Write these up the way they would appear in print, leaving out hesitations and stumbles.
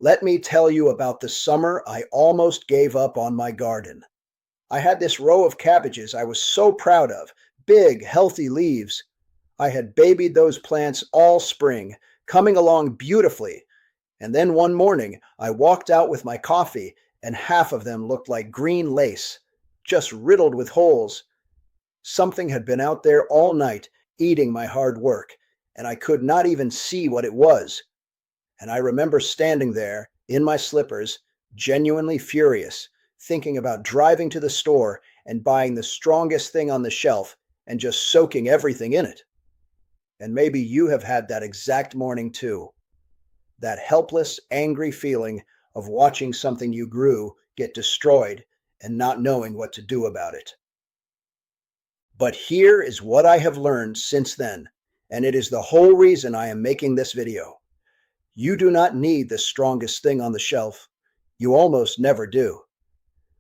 Let me tell you about the summer I almost gave up on my garden. I had this row of cabbages I was so proud of, big, healthy leaves. I had babied those plants all spring, coming along beautifully, and then one morning I walked out with my coffee and half of them looked like green lace, just riddled with holes. Something had been out there all night eating my hard work, and I could not even see what it was. And I remember standing there in my slippers, genuinely furious, thinking about driving to the store and buying the strongest thing on the shelf and just soaking everything in it. And maybe you have had that exact morning too. That helpless, angry feeling of watching something you grew get destroyed and not knowing what to do about it. But here is what I have learned since then, and it is the whole reason I am making this video. You do not need the strongest thing on the shelf. You almost never do.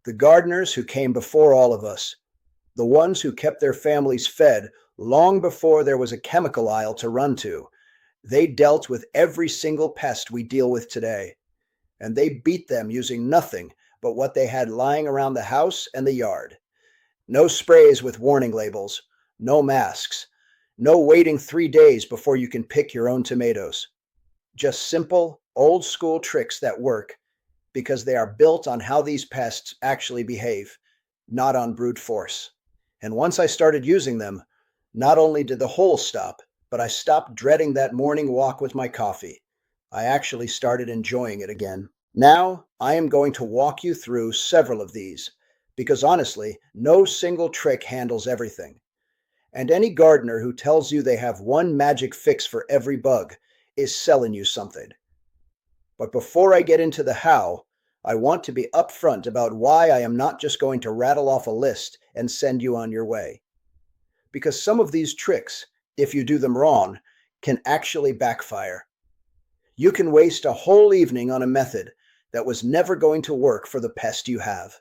The gardeners who came before all of us, the ones who kept their families fed long before there was a chemical aisle to run to, they dealt with every single pest we deal with today, and they beat them using nothing but what they had lying around the house and the yard. No sprays with warning labels, no masks, no waiting 3 days before you can pick your own tomatoes. Just simple, old-school tricks that work because they are built on how these pests actually behave, not on brute force. And once I started using them, not only did the holes stop, but I stopped dreading that morning walk with my coffee. I actually started enjoying it again. Now, I am going to walk you through several of these, because honestly, no single trick handles everything. And any gardener who tells you they have one magic fix for every bug is selling you something. But before I get into the how, I want to be upfront about why I am not just going to rattle off a list and send you on your way. Because some of these tricks, if you do them wrong, can actually backfire. You can waste a whole evening on a method that was never going to work for the pest you have.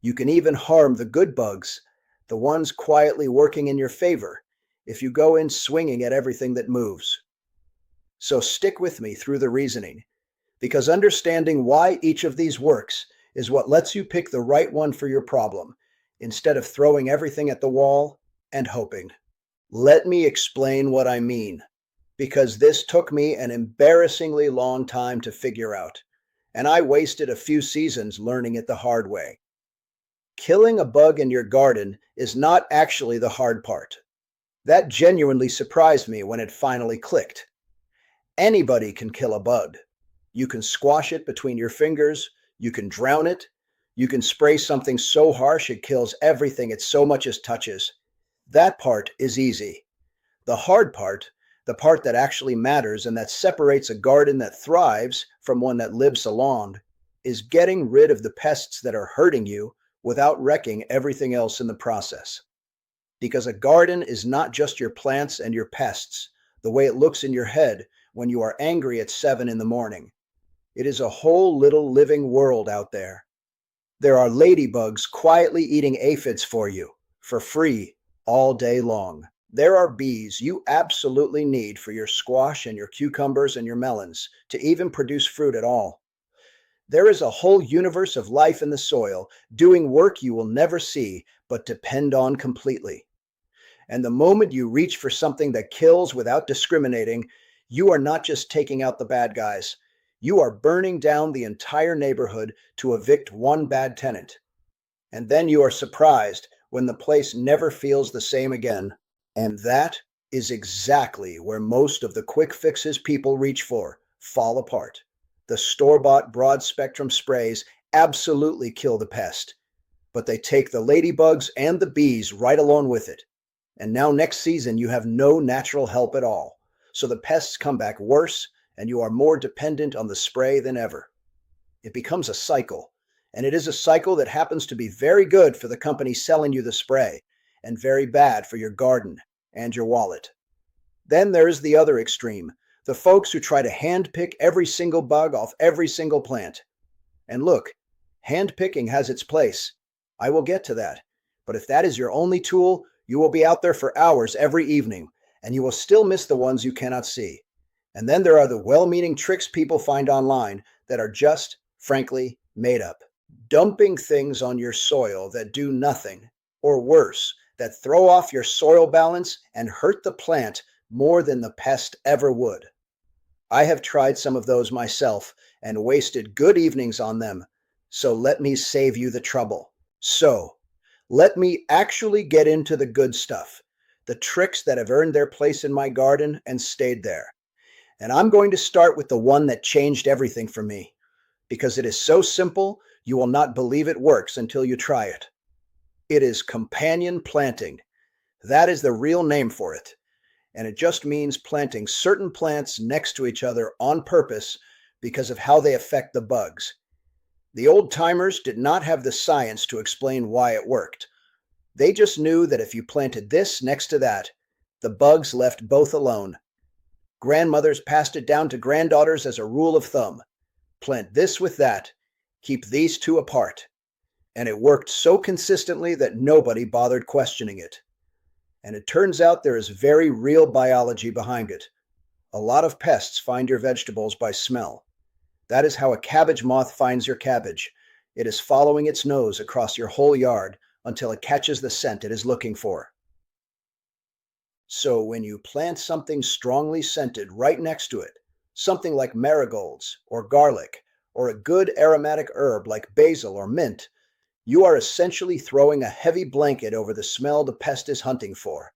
You can even harm the good bugs, the ones quietly working in your favor, if you go in swinging at everything that moves. So stick with me through the reasoning, because understanding why each of these works is what lets you pick the right one for your problem, instead of throwing everything at the wall and hoping. Let me explain what I mean, because this took me an embarrassingly long time to figure out, and I wasted a few seasons learning it the hard way. Killing a bug in your garden is not actually the hard part. That genuinely surprised me when it finally clicked. Anybody can kill a bug. You can squash it between your fingers, you can drown it, you can spray something so harsh it kills everything it so much as touches. That part is easy. The hard part, the part that actually matters and that separates a garden that thrives from one that lives along, is getting rid of the pests that are hurting you without wrecking everything else in the process. Because a garden is not just your plants and your pests, the way it looks in your head when you are angry at 7 in the morning. It is a whole little living world out there. There are ladybugs quietly eating aphids for you, for free, all day long. There are bees you absolutely need for your squash and your cucumbers and your melons to even produce fruit at all. There is a whole universe of life in the soil doing work you will never see but depend on completely. And the moment you reach for something that kills without discriminating, you are not just taking out the bad guys. You are burning down the entire neighborhood to evict one bad tenant. And then you are surprised when the place never feels the same again. And that is exactly where most of the quick fixes people reach for fall apart. The store-bought broad-spectrum sprays absolutely kill the pest, but they take the ladybugs and the bees right along with it. And now next season you have no natural help at all, so the pests come back worse and you are more dependent on the spray than ever. It becomes a cycle, and it is a cycle that happens to be very good for the company selling you the spray and very bad for your garden and your wallet. Then there is the other extreme, the folks who try to handpick every single bug off every single plant. And look, handpicking has its place. I will get to that. But if that is your only tool, you will be out there for hours every evening, and you will still miss the ones you cannot see. And then there are the well-meaning tricks people find online that are just, frankly, made up. Dumping things on your soil that do nothing, or worse, that throw off your soil balance and hurt the plant more than the pest ever would. I have tried some of those myself and wasted good evenings on them, so let me save you the trouble. So, let me actually get into the good stuff, the tricks that have earned their place in my garden and stayed there. And I'm going to start with the one that changed everything for me, because it is so simple you will not believe it works until you try it. It is companion planting. That is the real name for it. And it just means planting certain plants next to each other on purpose because of how they affect the bugs. The old timers did not have the science to explain why it worked. They just knew that if you planted this next to that, the bugs left both alone. Grandmothers passed it down to granddaughters as a rule of thumb. Plant this with that, keep these two apart. And it worked so consistently that nobody bothered questioning it. And it turns out there is very real biology behind it. A lot of pests find your vegetables by smell. That is how a cabbage moth finds your cabbage. It is following its nose across your whole yard until it catches the scent it is looking for. So when you plant something strongly scented right next to it, something like marigolds or garlic, or a good aromatic herb like basil or mint, you are essentially throwing a heavy blanket over the smell the pest is hunting for.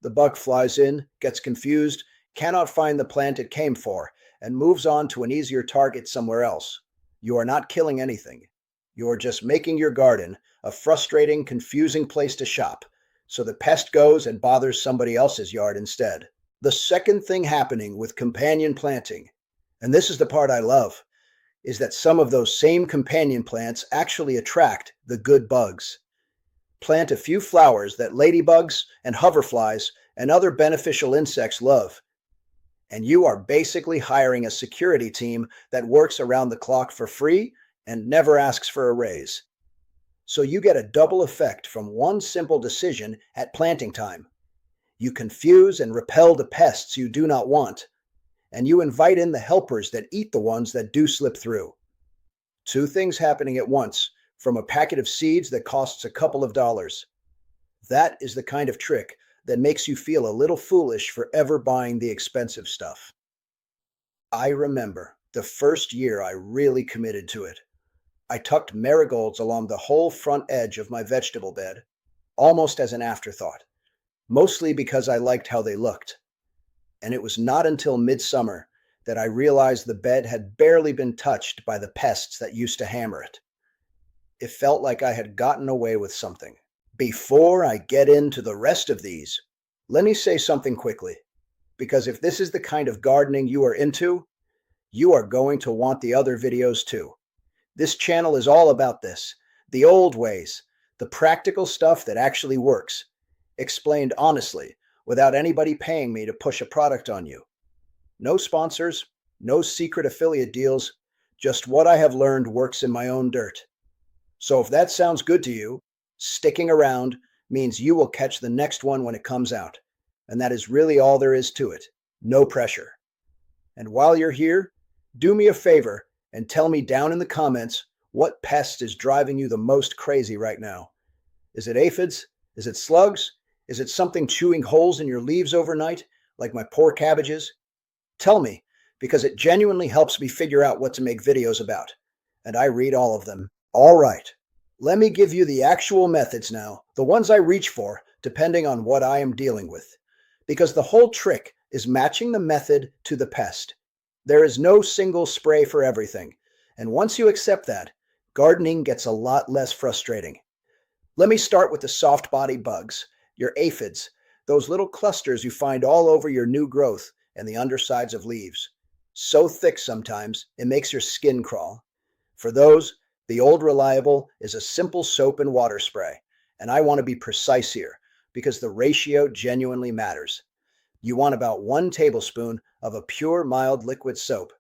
The bug flies in, gets confused, cannot find the plant it came for, and moves on to an easier target somewhere else. You are not killing anything. You are just making your garden a frustrating, confusing place to shop, so the pest goes and bothers somebody else's yard instead. The second thing happening with companion planting, and this is the part I love, is that some of those same companion plants actually attract the good bugs. Plant a few flowers that ladybugs and hoverflies and other beneficial insects love, and you are basically hiring a security team that works around the clock for free and never asks for a raise. So you get a double effect from one simple decision at planting time. You confuse and repel the pests you do not want, and you invite in the helpers that eat the ones that do slip through. Two things happening at once from a packet of seeds that costs a couple of dollars. That is the kind of trick that makes you feel a little foolish for ever buying the expensive stuff. I remember the first year I really committed to it. I tucked marigolds along the whole front edge of my vegetable bed, almost as an afterthought, mostly because I liked how they looked. And it was not until midsummer that I realized the bed had barely been touched by the pests that used to hammer it. It felt like I had gotten away with something. Before I get into the rest of these, let me say something quickly, because if this is the kind of gardening you are into, you are going to want the other videos too. This channel is all about this, the old ways, the practical stuff that actually works, explained honestly, without anybody paying me to push a product on you. No sponsors, no secret affiliate deals, just what I have learned works in my own dirt. So if that sounds good to you, sticking around means you will catch the next one when it comes out. And that is really all there is to it. No pressure. And while you're here, do me a favor and tell me down in the comments what pest is driving you the most crazy right now. Is it aphids? Is it slugs? Is it something chewing holes in your leaves overnight, like my poor cabbages? Tell me, because it genuinely helps me figure out what to make videos about. And I read all of them. All right, let me give you the actual methods now, the ones I reach for, depending on what I am dealing with. Because the whole trick is matching the method to the pest. There is no single spray for everything. And once you accept that, gardening gets a lot less frustrating. Let me start with the soft-bodied bugs. Your aphids, those little clusters you find all over your new growth and the undersides of leaves. So thick sometimes, it makes your skin crawl. For those, the old reliable is a simple soap and water spray, and I want to be precise here because the ratio genuinely matters. You want about 1 tablespoon of a pure mild liquid soap.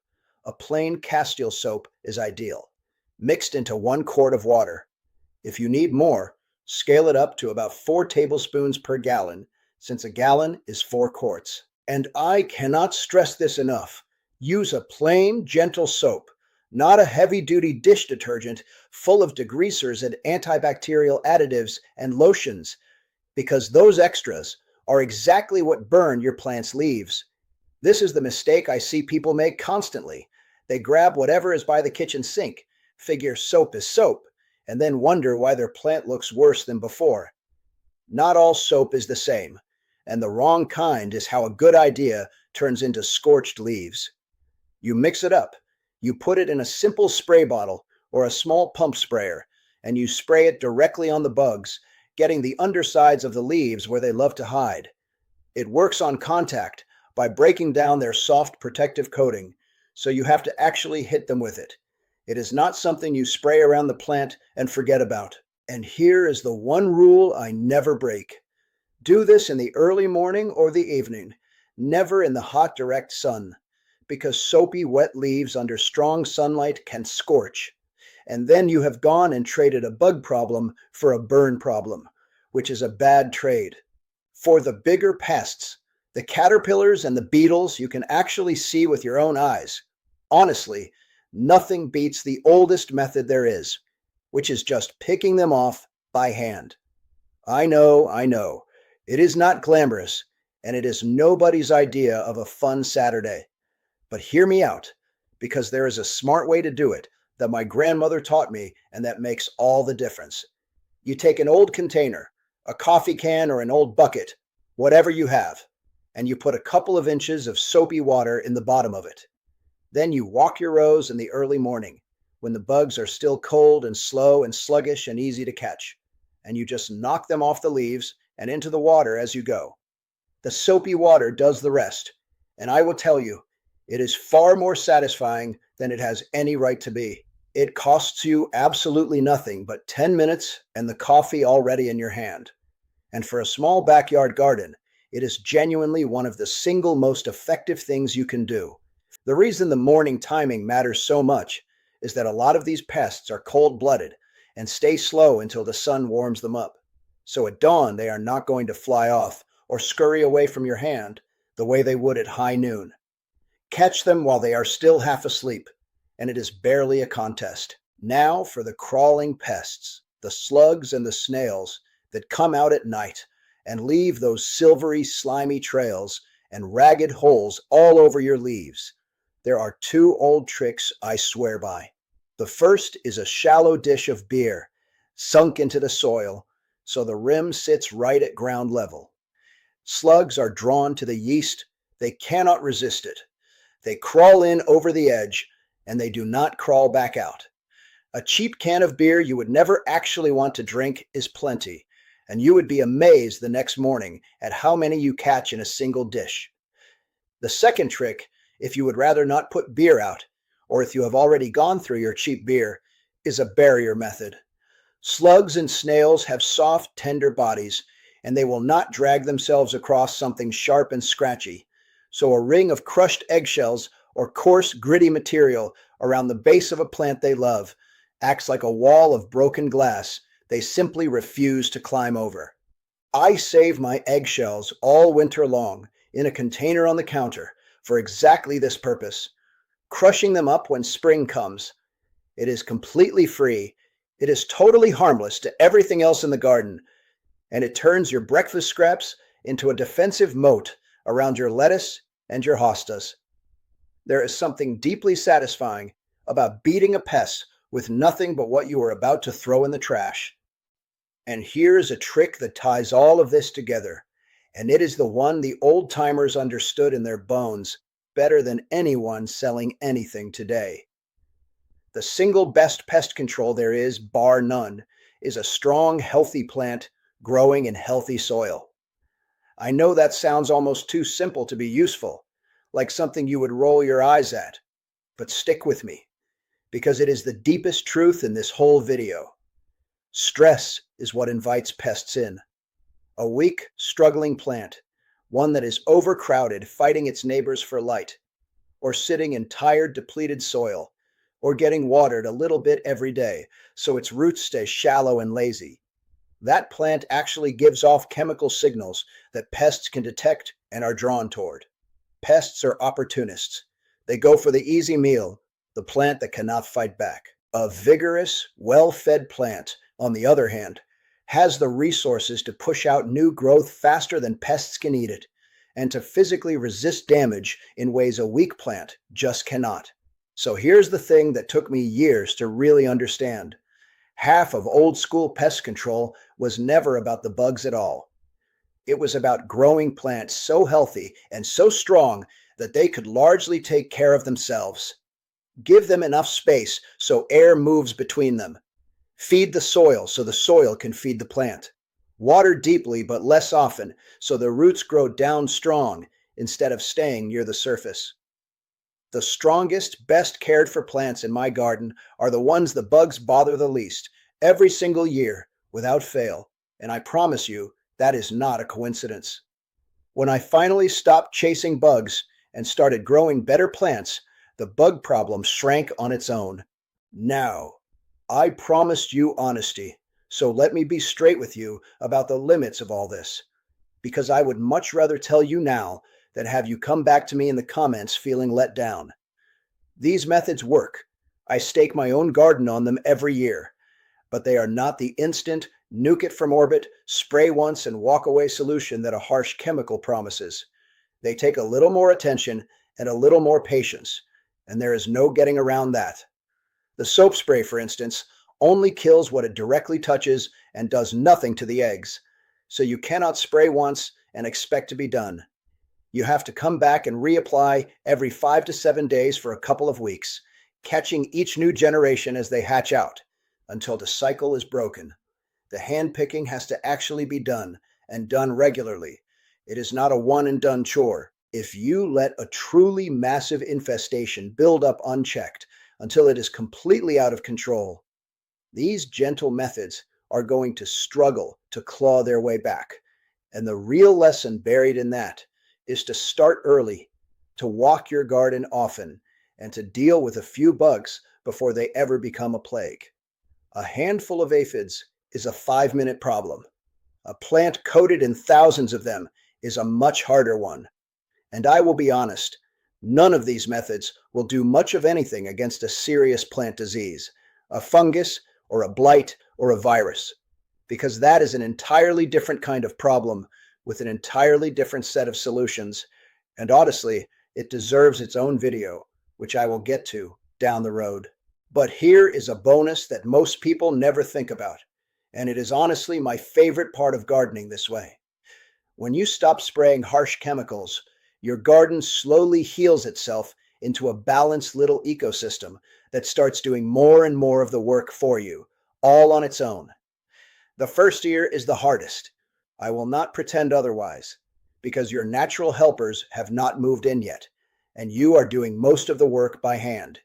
A plain Castile soap is ideal, mixed into 1 quart of water. If you need more, scale it up to about 4 tablespoons per gallon, since a gallon is 4 quarts. And I cannot stress this enough. Use a plain, gentle soap, not a heavy-duty dish detergent full of degreasers and antibacterial additives and lotions, because those extras are exactly what burn your plant's leaves. This is the mistake I see people make constantly. They grab whatever is by the kitchen sink, figure soap is soap, and then wonder why their plant looks worse than before. Not all soap is the same, and the wrong kind is how a good idea turns into scorched leaves. You mix it up. You put it in a simple spray bottle or a small pump sprayer, and you spray it directly on the bugs, getting the undersides of the leaves where they love to hide. It works on contact by breaking down their soft protective coating, so you have to actually hit them with it. It is not something you spray around the plant and forget about. And here is the one rule I never break. Do this in the early morning or the evening, never in the hot direct sun, because soapy wet leaves under strong sunlight can scorch. And then you have gone and traded a bug problem for a burn problem, which is a bad trade. For the bigger pests, the caterpillars and the beetles you can actually see with your own eyes. Honestly, nothing beats the oldest method there is, which is just picking them off by hand. I know. It is not glamorous, and it is nobody's idea of a fun Saturday. But hear me out, because there is a smart way to do it that my grandmother taught me, and that makes all the difference. You take an old container, a coffee can or an old bucket, whatever you have, and you put a couple of inches of soapy water in the bottom of it. Then you walk your rows in the early morning, when the bugs are still cold and slow and sluggish and easy to catch, and you just knock them off the leaves and into the water as you go. The soapy water does the rest, and I will tell you, it is far more satisfying than it has any right to be. It costs you absolutely nothing but 10 minutes and the coffee already in your hand. And for a small backyard garden, it is genuinely one of the single most effective things you can do. The reason the morning timing matters so much is that a lot of these pests are cold-blooded and stay slow until the sun warms them up. So at dawn, they are not going to fly off or scurry away from your hand the way they would at high noon. Catch them while they are still half asleep, and it is barely a contest. Now for the crawling pests, the slugs and the snails that come out at night and leave those silvery, slimy trails and ragged holes all over your leaves. There are two old tricks I swear by. The first is a shallow dish of beer, sunk into the soil, so the rim sits right at ground level. Slugs are drawn to the yeast. They cannot resist it. They crawl in over the edge, and they do not crawl back out. A cheap can of beer you would never actually want to drink is plenty, and you would be amazed the next morning at how many you catch in a single dish. The second trick, if you would rather not put beer out, or if you have already gone through your cheap beer, is a barrier method. Slugs and snails have soft, tender bodies, and they will not drag themselves across something sharp and scratchy. So a ring of crushed eggshells or coarse, gritty material around the base of a plant they love acts like a wall of broken glass they simply refuse to climb over. I save my eggshells all winter long in a container on the counter for exactly this purpose, crushing them up when spring comes. It is completely free. It is totally harmless to everything else in the garden, and it turns your breakfast scraps into a defensive moat around your lettuce and your hostas. There is something deeply satisfying about beating a pest with nothing but what you are about to throw in the trash. And here's a trick that ties all of this together, and it is the one the old-timers understood in their bones better than anyone selling anything today. The single best pest control there is, bar none, is a strong, healthy plant growing in healthy soil. I know that sounds almost too simple to be useful, like something you would roll your eyes at, but stick with me, because it is the deepest truth in this whole video. Stress is what invites pests in. A weak, struggling plant, one that is overcrowded, fighting its neighbors for light, or sitting in tired, depleted soil, or getting watered a little bit every day so its roots stay shallow and lazy. That plant actually gives off chemical signals that pests can detect and are drawn toward. Pests are opportunists. They go for the easy meal, the plant that cannot fight back. A vigorous, well-fed plant, on the other hand, has the resources to push out new growth faster than pests can eat it, and to physically resist damage in ways a weak plant just cannot. So here's the thing that took me years to really understand. Half of old school pest control was never about the bugs at all. It was about growing plants so healthy and so strong that they could largely take care of themselves. Give them enough space so air moves between them. Feed the soil so the soil can feed the plant. Water deeply but less often so the roots grow down strong instead of staying near the surface. The strongest, best cared for plants in my garden are the ones the bugs bother the least, every single year, without fail. And I promise you, that is not a coincidence. When I finally stopped chasing bugs and started growing better plants, the bug problem shrank on its own. Now, I promised you honesty, so let me be straight with you about the limits of all this, because I would much rather tell you now than have you come back to me in the comments feeling let down. These methods work. I stake my own garden on them every year, but they are not the instant, nuke it from orbit, spray once and walk away solution that a harsh chemical promises. They take a little more attention and a little more patience, and there is no getting around that. The soap spray, for instance, only kills what it directly touches and does nothing to the eggs, so you cannot spray once and expect to be done. You have to come back and reapply every 5 to 7 days for a couple of weeks, catching each new generation as they hatch out, until the cycle is broken. The hand picking has to actually be done, and done regularly. It is not a one-and-done chore. If you let a truly massive infestation build up unchecked until it is completely out of control, these gentle methods are going to struggle to claw their way back. And the real lesson buried in that is to start early, to walk your garden often, and to deal with a few bugs before they ever become a plague. A handful of aphids is a 5-minute problem. A plant coated in thousands of them is a much harder one. And I will be honest, none of these methods will do much of anything against a serious plant disease, a fungus or a blight or a virus, because that is an entirely different kind of problem with an entirely different set of solutions, and honestly, it deserves its own video, which I will get to down the road. But here is a bonus that most people never think about, and it is honestly my favorite part of gardening this way. When you stop spraying harsh chemicals, your garden slowly heals itself into a balanced little ecosystem that starts doing more and more of the work for you, all on its own. The first year is the hardest. I will not pretend otherwise, because your natural helpers have not moved in yet, and you are doing most of the work by hand.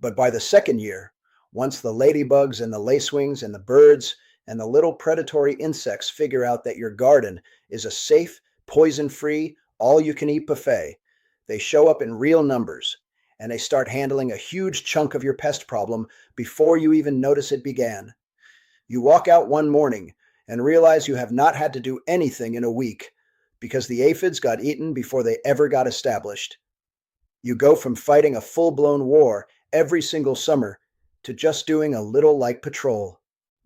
But by the second year, once the ladybugs and the lacewings and the birds and the little predatory insects figure out that your garden is a safe, poison-free, all-you-can-eat buffet, they show up in real numbers, and they start handling a huge chunk of your pest problem before you even notice it began. You walk out one morning and realize you have not had to do anything in a week because the aphids got eaten before they ever got established. You go from fighting a full-blown war every single summer to just doing a little light patrol.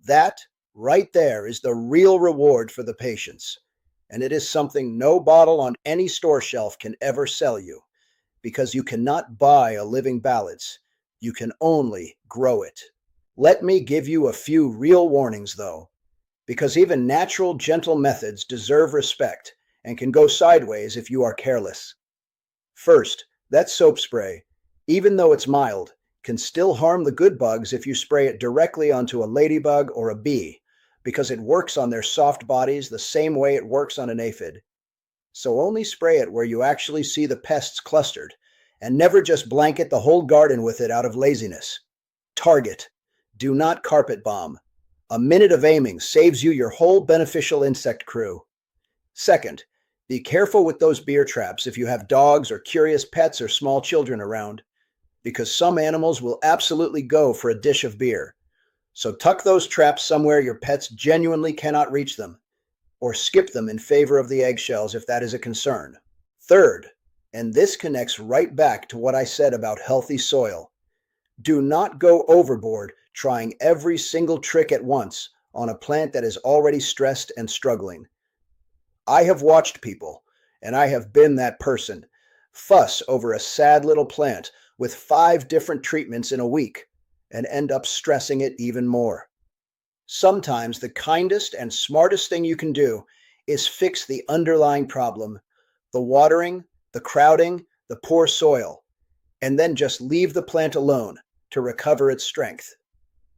That, right there, is the real reward for the patience. And it is something no bottle on any store shelf can ever sell you, because you cannot buy a living balance. You can only grow it. Let me give you a few real warnings, though, because even natural, gentle methods deserve respect and can go sideways if you are careless. First, that soap spray, even though it's mild, can still harm the good bugs if you spray it directly onto a ladybug or a bee, because it works on their soft bodies the same way it works on an aphid. So only spray it where you actually see the pests clustered, and never just blanket the whole garden with it out of laziness. Target. Do not carpet bomb. A minute of aiming saves you your whole beneficial insect crew. Second, be careful with those beer traps if you have dogs or curious pets or small children around, because some animals will absolutely go for a dish of beer. So tuck those traps somewhere your pets genuinely cannot reach them, or skip them in favor of the eggshells if that is a concern. Third, and this connects right back to what I said about healthy soil, Do not go overboard trying every single trick at once on a plant that is already stressed and struggling. I have watched people, and I have been that person, fuss over a sad little plant with 5 different treatments in a week and end up stressing it even more. Sometimes the kindest and smartest thing you can do is fix the underlying problem, the watering, the crowding, the poor soil, and then just leave the plant alone to recover its strength.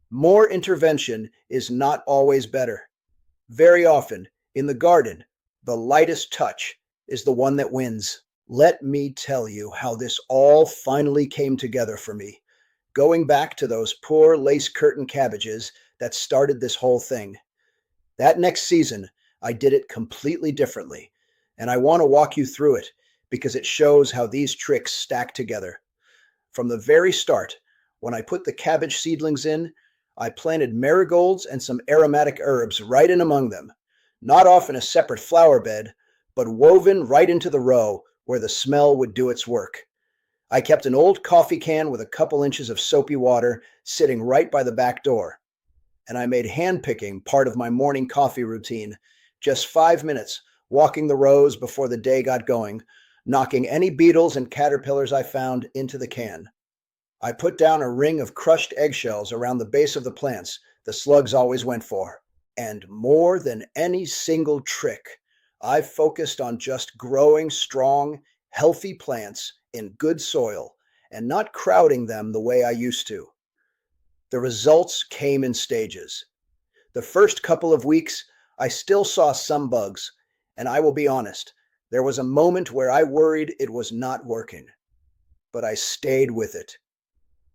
More intervention is not always better. Very often, in the garden, the lightest touch is the one that wins. Let me tell you how this all finally came together for me, going back to those poor lace curtain cabbages that started this whole thing. That next season, I did it completely differently, and I want to walk you through it because it shows how these tricks stack together. From the very start, when I put the cabbage seedlings in, I planted marigolds and some aromatic herbs right in among them, not off in a separate flower bed, but woven right into the row where the smell would do its work. I kept an old coffee can with a couple inches of soapy water sitting right by the back door, and I made hand-picking part of my morning coffee routine, just 5 minutes walking the rows before the day got going, knocking any beetles and caterpillars I found into the can. I put down a ring of crushed eggshells around the base of the plants the slugs always went for. And more than any single trick, I focused on just growing strong, healthy plants in good soil and not crowding them the way I used to. The results came in stages. The first couple of weeks, I still saw some bugs, and I will be honest, there was a moment where I worried it was not working. But I stayed with it.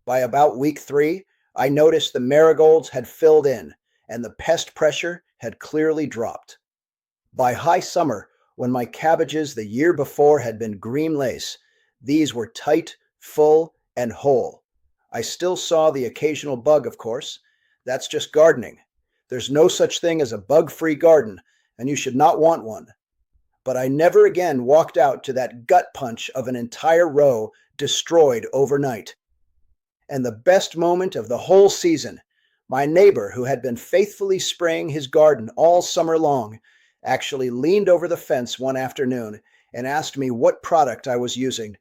By about week 3, I noticed the marigolds had filled in and the pest pressure had clearly dropped. By high summer, when my cabbages the year before had been green lace, these were tight, full, and whole. I still saw the occasional bug, of course. That's just gardening. There's no such thing as a bug-free garden, and you should not want one. But I never again walked out to that gut punch of an entire row destroyed overnight. And the best moment of the whole season, my neighbor, who had been faithfully spraying his garden all summer long, actually leaned over the fence one afternoon and asked me what product I was using,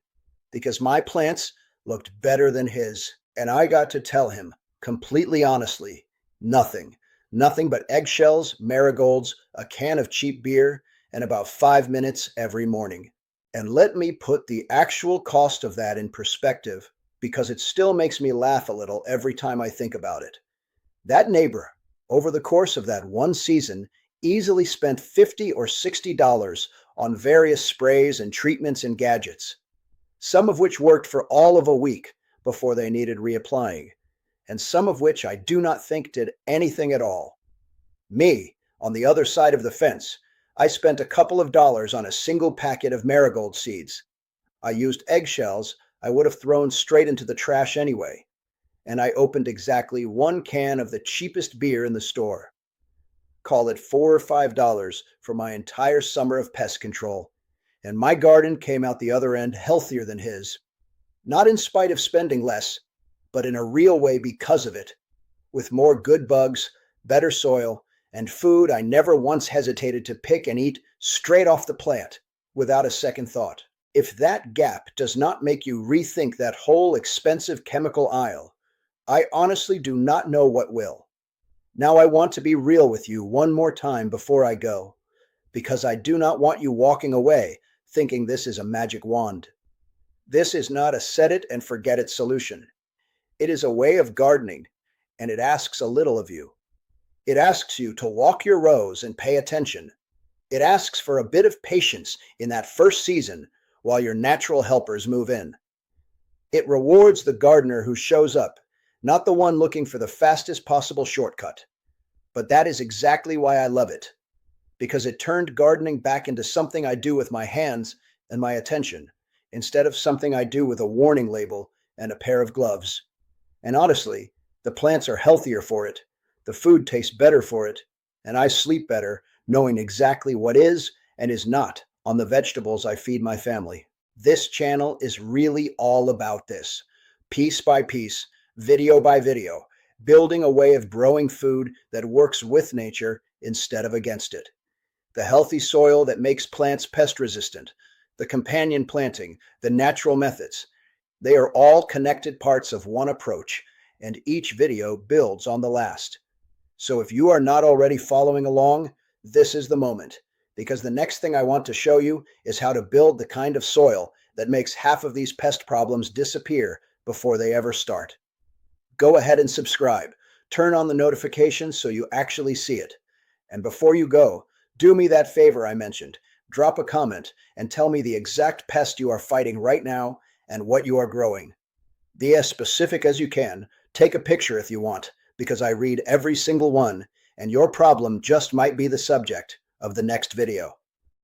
because my plants looked better than his. And I got to tell him, completely honestly, nothing. Nothing but eggshells, marigolds, a can of cheap beer, and about 5 minutes every morning. And let me put the actual cost of that in perspective, because it still makes me laugh a little every time I think about it. That neighbor, over the course of that one season, easily spent $50 or $60 on various sprays and treatments and gadgets, some of which worked for all of a week before they needed reapplying, and some of which I do not think did anything at all. Me, on the other side of the fence, I spent a couple of dollars on a single packet of marigold seeds. I used eggshells I would have thrown straight into the trash anyway, and I opened exactly 1 can of the cheapest beer in the store. Call it $4 or $5 for my entire summer of pest control, and my garden came out the other end healthier than his, not in spite of spending less, but in a real way because of it, with more good bugs, better soil, and food I never once hesitated to pick and eat straight off the plant without a second thought. If that gap does not make you rethink that whole expensive chemical aisle, I honestly do not know what will. Now I want to be real with you one more time before I go, because I do not want you walking away thinking this is a magic wand. This is not a set it and forget it solution. It is a way of gardening, and it asks a little of you. It asks you to walk your rows and pay attention. It asks for a bit of patience in that first season while your natural helpers move in. It rewards the gardener who shows up, not the one looking for the fastest possible shortcut. But that is exactly why I love it, because it turned gardening back into something I do with my hands and my attention, instead of something I do with a warning label and a pair of gloves. And honestly, the plants are healthier for it, the food tastes better for it, and I sleep better knowing exactly what is and is not on the vegetables I feed my family. This channel is really all about this, piece by piece, video by video, building a way of growing food that works with nature instead of against it. The healthy soil that makes plants pest resistant, the companion planting, the natural methods. They are all connected parts of one approach, and each video builds on the last. So if you are not already following along, this is the moment, because the next thing I want to show you is how to build the kind of soil that makes half of these pest problems disappear before they ever start. Go ahead and subscribe. Turn on the notifications so you actually see it. And before you go, do me that favor I mentioned. Drop a comment and tell me the exact pest you are fighting right now and what you are growing. Be as specific as you can. Take a picture if you want, because I read every single one, and your problem just might be the subject of the next video.